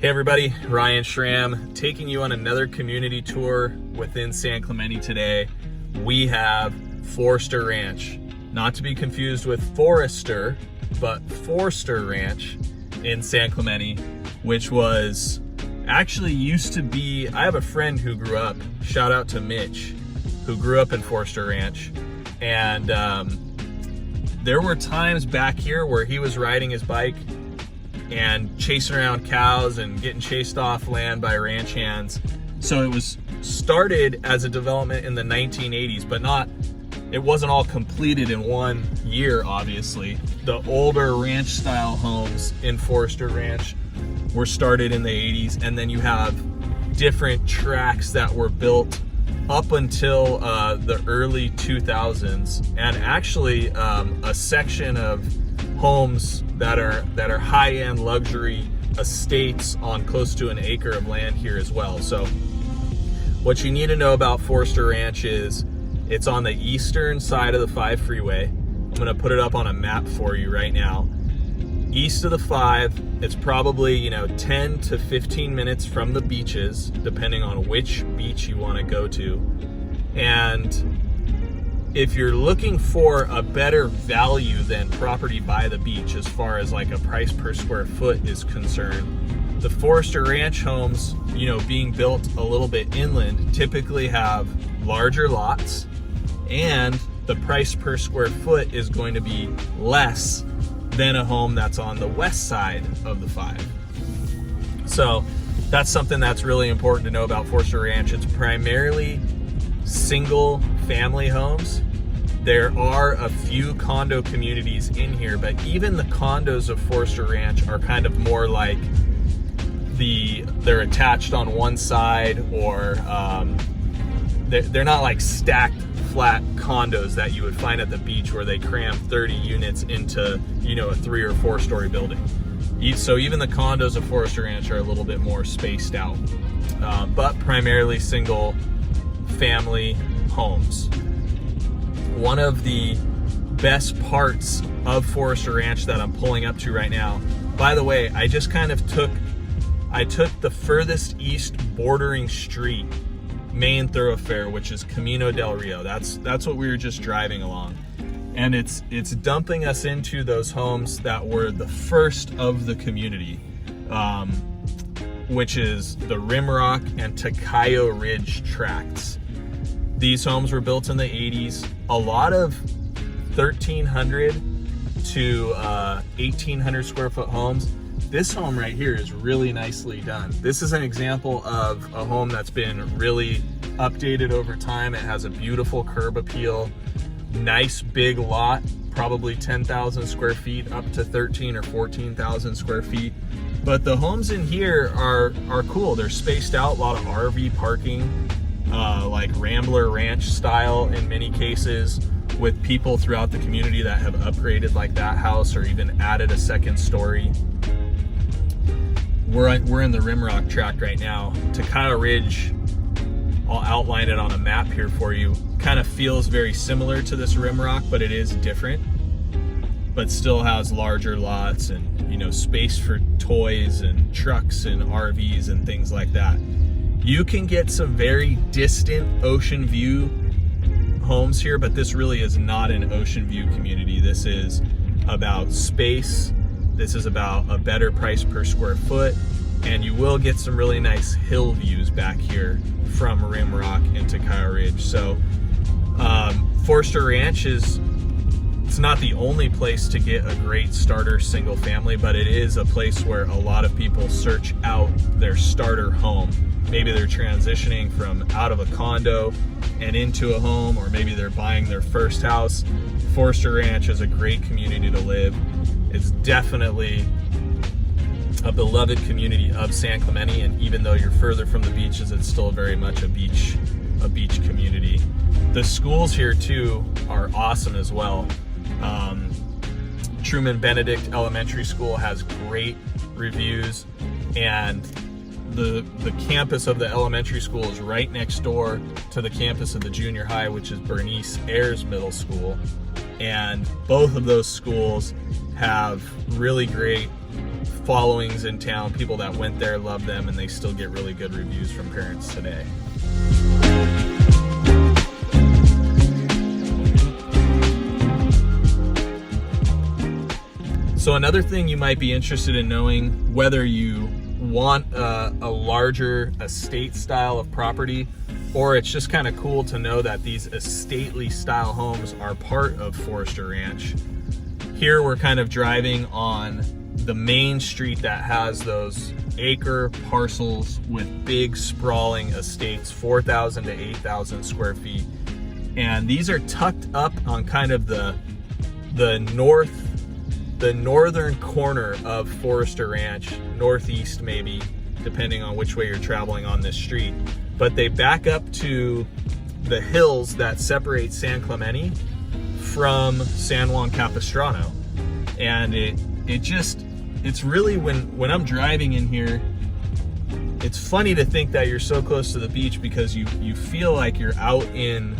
Hey everybody, Ryan Schramm taking you on another community tour within San Clemente today. We have Forster Ranch, not to be confused with Forester, but Forster Ranch in San Clemente, which was actually used to be, I have a friend who grew up, shout out to Mitch, who grew up in Forster Ranch. And there were times back here where he was riding his bike and chasing around cows and getting chased off land by ranch hands. So it was started as a development in the 1980s, but it wasn't all completed in one year, obviously. The older ranch style homes in Forster Ranch were started in the 80s, and then you have different tracts that were built up until the early 2000s, and actually a section of homes that are high-end luxury estates on close to an acre of land here as well. So what you need to know about Forster Ranch is it's on the eastern side of the 5 freeway. I'm gonna put it up on a map for you right now. East of the 5, it's probably 10 to 15 minutes from the beaches, depending on which beach you want to go to. And if you're looking for a better value than property by the beach as far as like a price per square foot is concerned, the Forster Ranch homes, being built a little bit inland, typically have larger lots, and the price per square foot is going to be less than a home that's on the west side of the 5. So that's something that's really important to know about Forster Ranch. It's primarily single family homes. There are a few condo communities in here, but even the condos of Forster Ranch are kind of more like they're attached on one side, or they're not like stacked flat condos that you would find at the beach where they cram 30 units into a 3 or 4 story building. So even the condos of Forster Ranch are a little bit more spaced out, but primarily single family homes. One of the best parts of Forster Ranch that I'm pulling up to right now, by the way, I just kind of took the furthest east bordering street, main thoroughfare, which is Camino del Rio. That's what we were just driving along, and it's dumping us into those homes that were the first of the community, which is the Rimrock and Tocayo Ridge tracts. These homes were built in the 80s. A lot of 1,300 to 1,800 square foot homes. This home right here is really nicely done. This is an example of a home that's been really updated over time. It has a beautiful curb appeal, nice big lot, probably 10,000 square feet up to 13 or 14,000 square feet. But the homes in here are cool. They're spaced out, a lot of RV parking, like Rambler Ranch style in many cases, with people throughout the community that have upgraded like that house or even added a second story. We're in the Rimrock tract right now. Tocayo Ridge, I'll outline it on a map here for you, kind of feels very similar to this Rimrock, but it is different, but still has larger lots and space for toys and trucks and RVs and things like that. You can get some very distant ocean view homes here, but this really is not an ocean view community. This is about space. This is about a better price per square foot, and you will get some really nice hill views back here from Rimrock and Tocayo Ridge. So Forster Ranch it's not the only place to get a great starter single family, but it is a place where a lot of people search out their starter home. Maybe they're transitioning from out of a condo and into a home, or maybe they're buying their first house. Forster Ranch is a great community to live. It's definitely a beloved community of San Clemente, and even though you're further from the beaches, it's still very much a beach community. The schools here too are awesome as well. Truman Benedict Elementary School has great reviews, and the campus of the elementary school is right next door to the campus of the junior high, which is Bernice Ayers Middle School. And both of those schools have really great followings in town. People that went there love them, and they still get really good reviews from parents today. So another thing you might be interested in knowing, whether you want a larger estate style of property, or it's just kind of cool to know that these estately style homes are part of Forster Ranch. Here we're kind of driving on the main street that has those acre parcels with big sprawling estates, 4,000 to 8,000 square feet. And these are tucked up on kind of the northern corner of Forster Ranch, northeast maybe, depending on which way you're traveling on this street. But they back up to the hills that separate San Clemente from San Juan Capistrano. And it's really, when I'm driving in here, it's funny to think that you're so close to the beach, because you feel like you're out in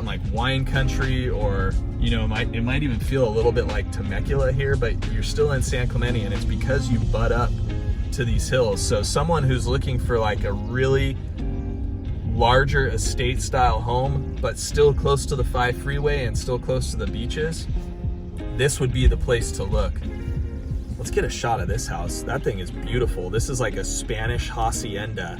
like wine country, or it might even feel a little bit like Temecula here, but you're still in San Clemente, and it's because you butt up to these hills. So someone who's looking for like a really larger estate style home, but still close to the 5 freeway and still close to the beaches, this would be the place to look. Let's get a shot of this house. That thing is beautiful. This is like a Spanish hacienda.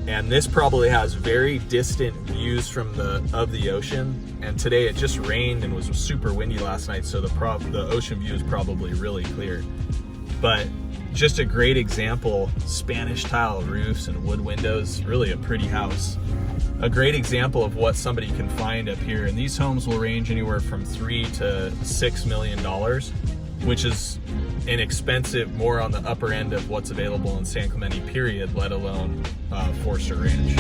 And this probably has very distant views of the ocean. And today it just rained and was super windy last night, so the ocean view is probably really clear. But just a great example, Spanish tile roofs and wood windows, really a pretty house. A great example of what somebody can find up here. And these homes will range anywhere from $3 to $6 million, which is inexpensive, more on the upper end of what's available in San Clemente, period, let alone Forster Ranch.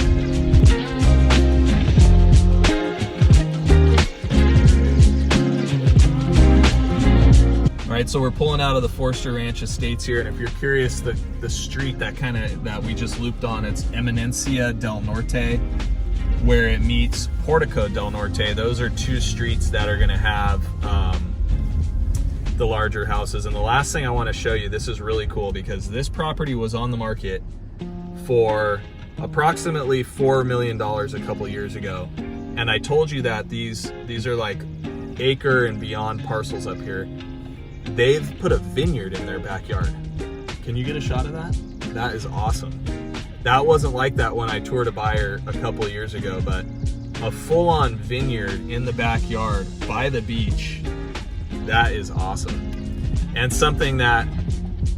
All right, so we're pulling out of the Forster Ranch estates here, and if you're curious, the street that we just looped on, it's Eminencia del Norte, where it meets Portico del Norte. Those are two streets that are gonna have the larger houses. And the last thing I wanna show you, this is really cool, because this property was on the market for approximately $4 million a couple years ago. And I told you that these are like acre and beyond parcels up here. They've put a vineyard in their backyard. Can you get a shot of that? That is awesome. That wasn't like that when I toured a buyer a couple years ago, but a full-on vineyard in the backyard by the beach, that is awesome. And something that,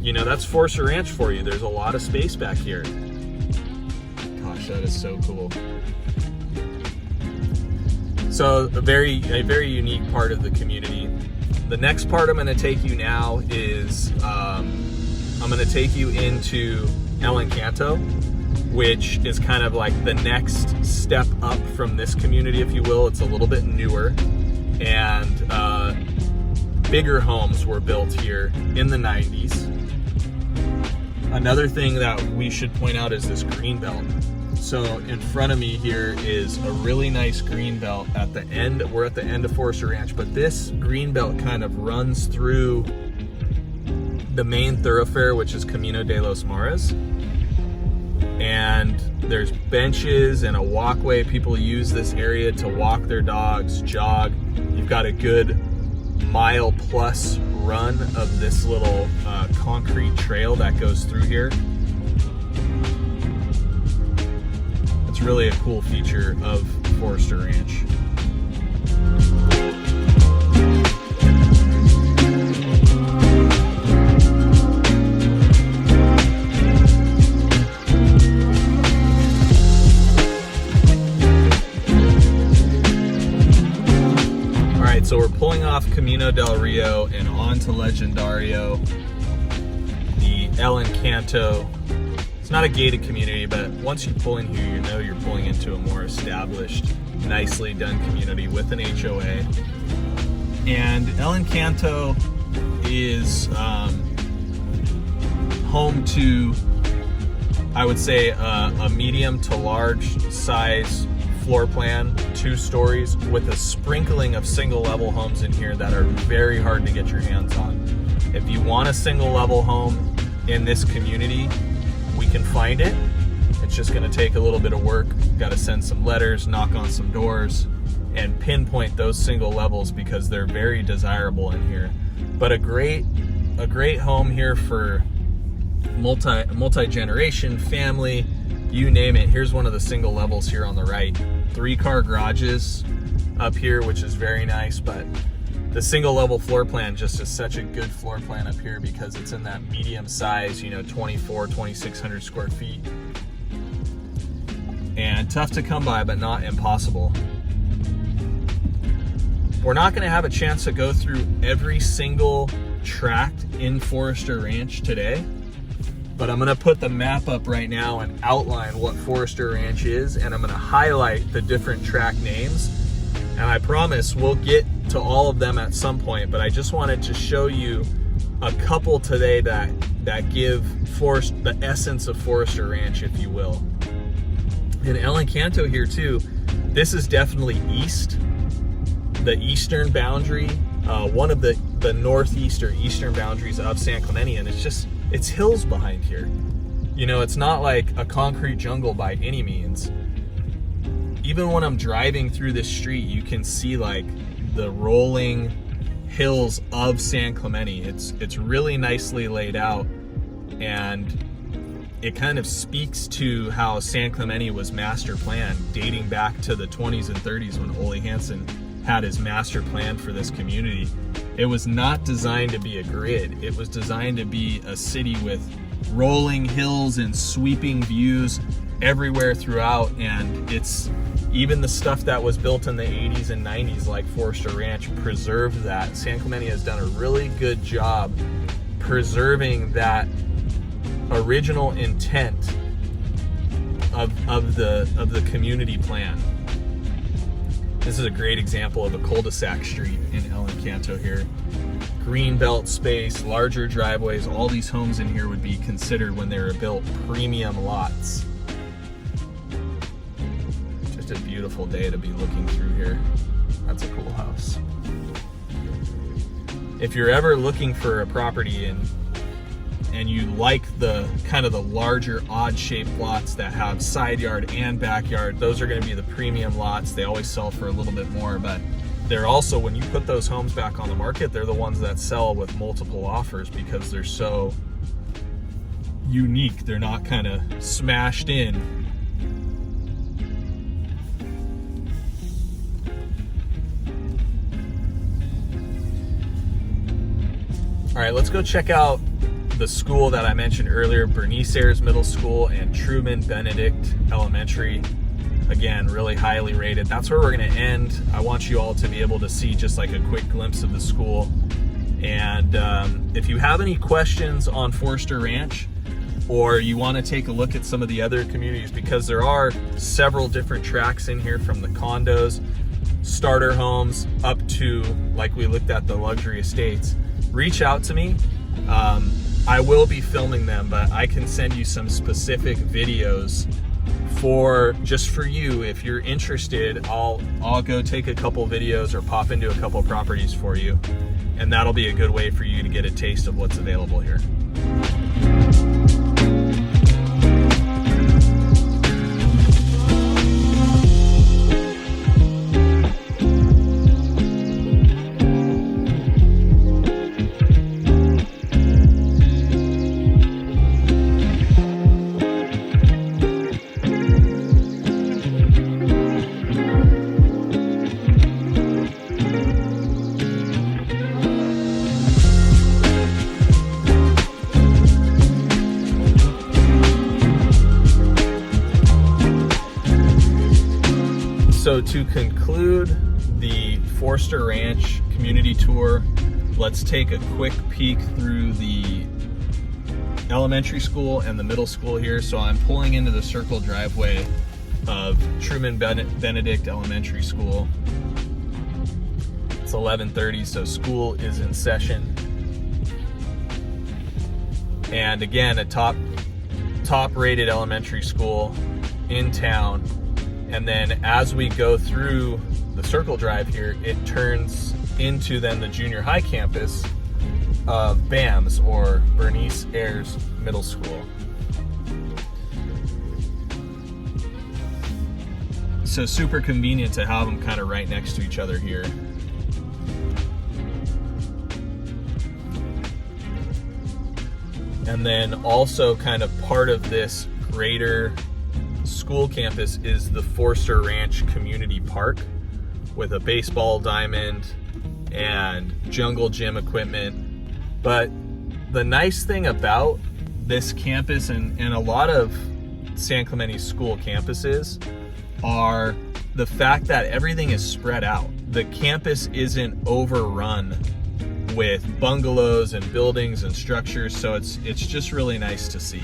that's Forster Ranch for you. There's a lot of space back here. Gosh, that is so cool. So a very unique part of the community. The next part I'm going to take you now is I'm going to take you into El Encanto, which is kind of like the next step up from this community, if you will. It's a little bit newer, and bigger homes were built here in the 90s. Another thing that we should point out is this green belt. So in front of me here is a really nice green belt at the end. We're at the end of Forster Ranch, but this green belt kind of runs through the main thoroughfare, which is Camino de los Mares. And there's benches and a walkway. People use this area to walk their dogs, jog. You've got a good mile plus run of this little concrete trail that goes through here. It's really a cool feature of Forster Ranch. So we're pulling off Camino del Rio and on to Legendario, the El Encanto. It's not a gated community, but once you pull in here, you know you're pulling into a more established, nicely done community with an HOA. And El Encanto is home to, I would say, a medium to large size floor plan, 2 stories, with a sprinkling of single level homes in here that are very hard to get your hands on. If you want a single level home in this community, we can find it. It's just gonna take a little bit of work. Got to send some letters, knock on some doors, and pinpoint those single levels because they're very desirable in here. But a great home here for multi-generation, family, you name it. Here's one of the single levels here on the right. 3-car garages up here, which is very nice, but the single level floor plan just is such a good floor plan up here because it's in that medium size, 2,600 square feet. And tough to come by, but not impossible. We're not gonna have a chance to go through every single tract in Forster Ranch today, but I'm gonna put the map up right now and outline what Forster Ranch is, and I'm gonna highlight the different tract names. And I promise we'll get to all of them at some point, but I just wanted to show you a couple today that give the essence of Forster Ranch, if you will. In El Encanto here too, this is definitely east, the eastern boundary, one of the northeast or eastern boundaries of San Clemente, and it's hills behind here. It's not like a concrete jungle by any means. Even when I'm driving through this street, you can see like the rolling hills of San Clemente. It's really nicely laid out, and it kind of speaks to how San Clemente was master planned, dating back to the 20s and 30s when Ole Hansen had his master plan for this community. It was not designed to be a grid. It was designed to be a city with rolling hills and sweeping views everywhere throughout. And it's even the stuff that was built in the 80s and 90s, like Forster Ranch, preserved that. San Clemente has done a really good job preserving that original intent of the community plan. This is a great example of a cul-de-sac street in El Encanto here. Greenbelt space, larger driveways. All these homes in here would be considered, when they were built, premium lots. Just a beautiful day to be looking through here. That's a cool house. If you're ever looking for a property and you like the kind of the larger odd shaped lots that have side yard and backyard, those are going to be the premium lots. They always sell for a little bit more, but they're also, when you put those homes back on the market, they're the ones that sell with multiple offers because they're so unique. They're not kind of smashed in. All right, let's go check out the school that I mentioned earlier, Bernice Ayres Middle School and Truman Benedict Elementary. Again, really highly rated. That's where we're gonna end. I want you all to be able to see just like a quick glimpse of the school. And if you have any questions on Forster Ranch, or you wanna take a look at some of the other communities, because there are several different tracks in here, from the condos, starter homes, up to, like we looked at, the luxury estates, reach out to me. I will be filming them, but I can send you some specific videos just for you. If you're interested, I'll go take a couple videos or pop into a couple properties for you, and that'll be a good way for you to get a taste of what's available here. So to conclude the Forster Ranch community tour, let's take a quick peek through the elementary school and the middle school here. So I'm pulling into the circle driveway of Truman Benedict Elementary School. It's 11:30, so school is in session. And again, a top rated elementary school in town. And then as we go through the circle drive here, it turns into then the junior high campus of BAMS, or Bernice Ayres Middle School. So super convenient to have them kind of right next to each other here. And then also kind of part of this greater school campus is the Forster Ranch Community Park with a baseball diamond and jungle gym equipment. But the nice thing about this campus and a lot of San Clemente school campuses are the fact that everything is spread out. The campus isn't overrun with bungalows and buildings and structures, so it's just really nice to see.